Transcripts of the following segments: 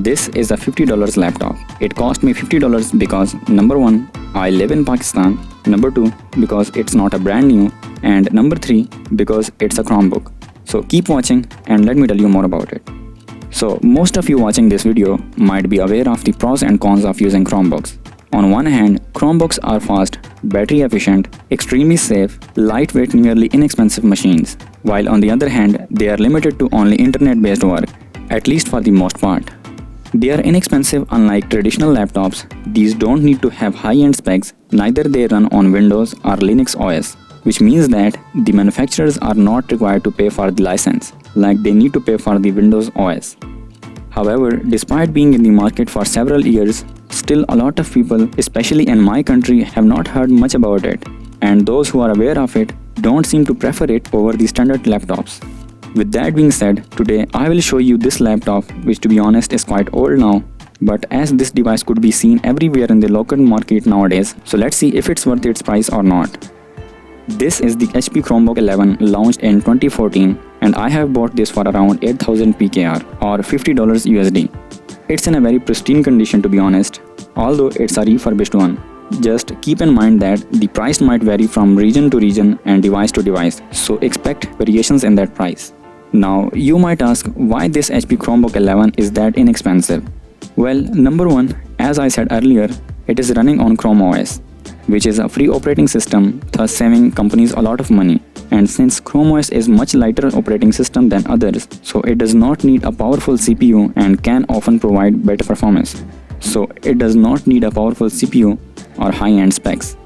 This is a $50 laptop. It cost me $50 because number 1, I live in Pakistan, number 2, because it's not a brand new, and number 3, because it's a Chromebook. So keep watching and let me tell you more about it. So most of you watching this video might be aware of the pros and cons of using Chromebooks. On one hand, Chromebooks are fast, battery efficient, extremely safe, lightweight, nearly inexpensive machines, while on the other hand, they are limited to only internet-based work, at least for the most part. They are inexpensive unlike traditional laptops. These don't need to have high-end specs, neither they run on Windows or Linux OS, which means that the manufacturers are not required to pay for the license, like they need to pay for the Windows OS. However, despite being in the market for several years, still a lot of people, especially in my country, have not heard much about it, and those who are aware of it don't seem to prefer it over the standard laptops. With that being said, today I will show you this laptop, which to be honest is quite old now, but as this device could be seen everywhere in the local market nowadays, so let's see if it's worth its price or not. This is the HP Chromebook 11 launched in 2014, and I have bought this for around 8000 PKR or $50 USD. It's in a very pristine condition to be honest, although it's a refurbished one. Just keep in mind that the price might vary from region to region and device to device, so expect variations in that price. Now, you might ask why this HP Chromebook 11 is that inexpensive. Well, number 1, as I said earlier, it is running on Chrome OS, which is a free operating system, thus saving companies a lot of money. And since Chrome OS is much lighter operating system than others, so it does not need a powerful CPU and can often provide better performance. So it does not need a powerful CPU or high-end specs.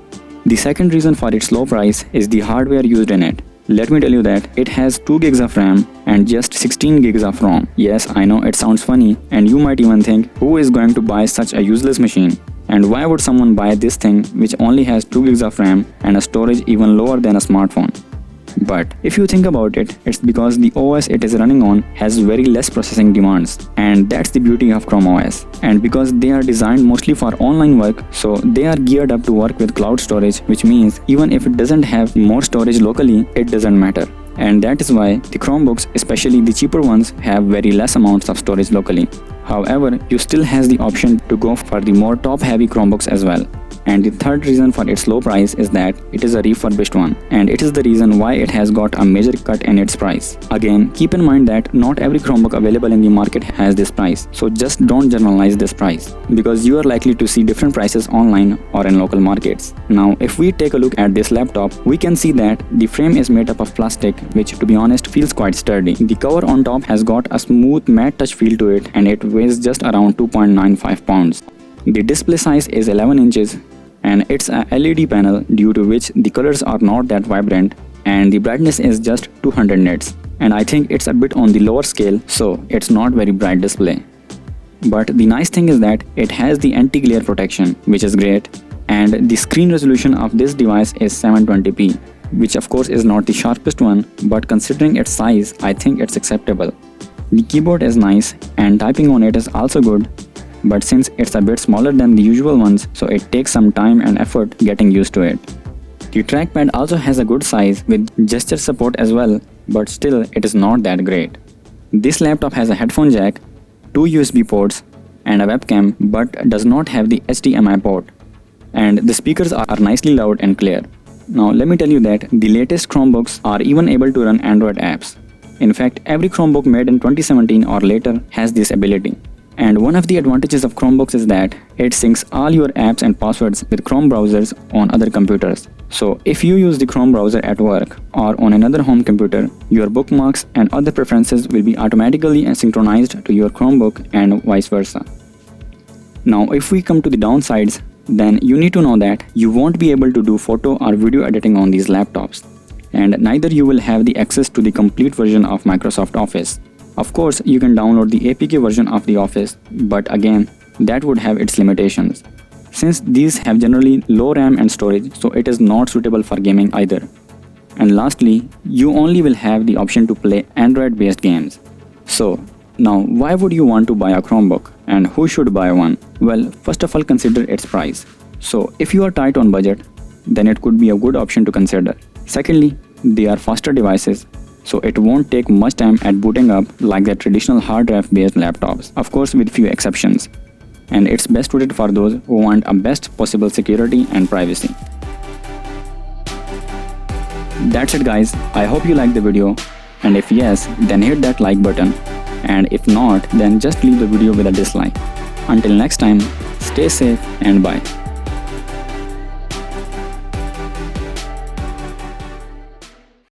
The second reason for its low price is the hardware used in it. Let me tell you that it has 2 gigs of RAM and just 16 gigs of ROM. Yes, I know it sounds funny, and you might even think, who is going to buy such a useless machine? And why would someone buy this thing which only has 2 gigs of RAM and a storage even lower than a smartphone? But if you think about it, it's because the OS it is running on has very less processing demands, and that's the beauty of Chrome OS. And because they are designed mostly for online work, so they are geared up to work with cloud storage, which means even if it doesn't have more storage locally, it doesn't matter. And that is why the Chromebooks, especially the cheaper ones, have very less amounts of storage locally. However, you still has the option to go for the more top-heavy Chromebooks as well. And the third reason for its low price is that it is a refurbished one, and it is the reason why it has got a major cut in its price. Again, keep in mind that not every Chromebook available in the market has this price, so just don't generalize this price, because you are likely to see different prices online or in local markets. Now, if we take a look at this laptop, we can see that the frame is made up of plastic, which to be honest feels quite sturdy. The cover on top has got a smooth matte touch feel to it, and it weighs just around 2.95 pounds. The display size is 11 inches, and it's a LED panel due to which the colors are not that vibrant, and the brightness is just 200 nits, and I think it's a bit on the lower scale, so it's not very bright display. But the nice thing is that it has the anti-glare protection, which is great, and the screen resolution of this device is 720p, which of course is not the sharpest one, but considering its size, I think it's acceptable. The keyboard is nice and typing on it is also good, but since it's a bit smaller than the usual ones, so it takes some time and effort getting used to it. The trackpad also has a good size with gesture support as well, but still it is not that great. This laptop has a headphone jack, 2 USB ports and a webcam, but does not have the HDMI port. And the speakers are nicely loud and clear. Now let me tell you that the latest Chromebooks are even able to run Android apps. In fact, every Chromebook made in 2017 or later has this ability. And one of the advantages of Chromebooks is that it syncs all your apps and passwords with Chrome browsers on other computers. So if you use the Chrome browser at work or on another home computer, your bookmarks and other preferences will be automatically synchronized to your Chromebook and vice versa. Now if we come to the downsides, then you need to know that you won't be able to do photo or video editing on these laptops, and neither you will have the access to the complete version of Microsoft Office. Of course, you can download the APK version of the Office, but again, that would have its limitations. Since these have generally low RAM and storage, so it is not suitable for gaming either. And lastly, you only will have the option to play Android-based games. So, now why would you want to buy a Chromebook, and who should buy one? Well, first of all, consider its price. So, if you are tight on budget, then it could be a good option to consider. Secondly, they are faster devices. so it won't take much time at booting up like the traditional hard drive based laptops, of course with few exceptions. And it's best suited for those who want a best possible security and privacy. That's it guys, I hope you liked the video, and if yes, then hit that like button, and if not, then just leave the video with a dislike. Until next time, stay safe and bye.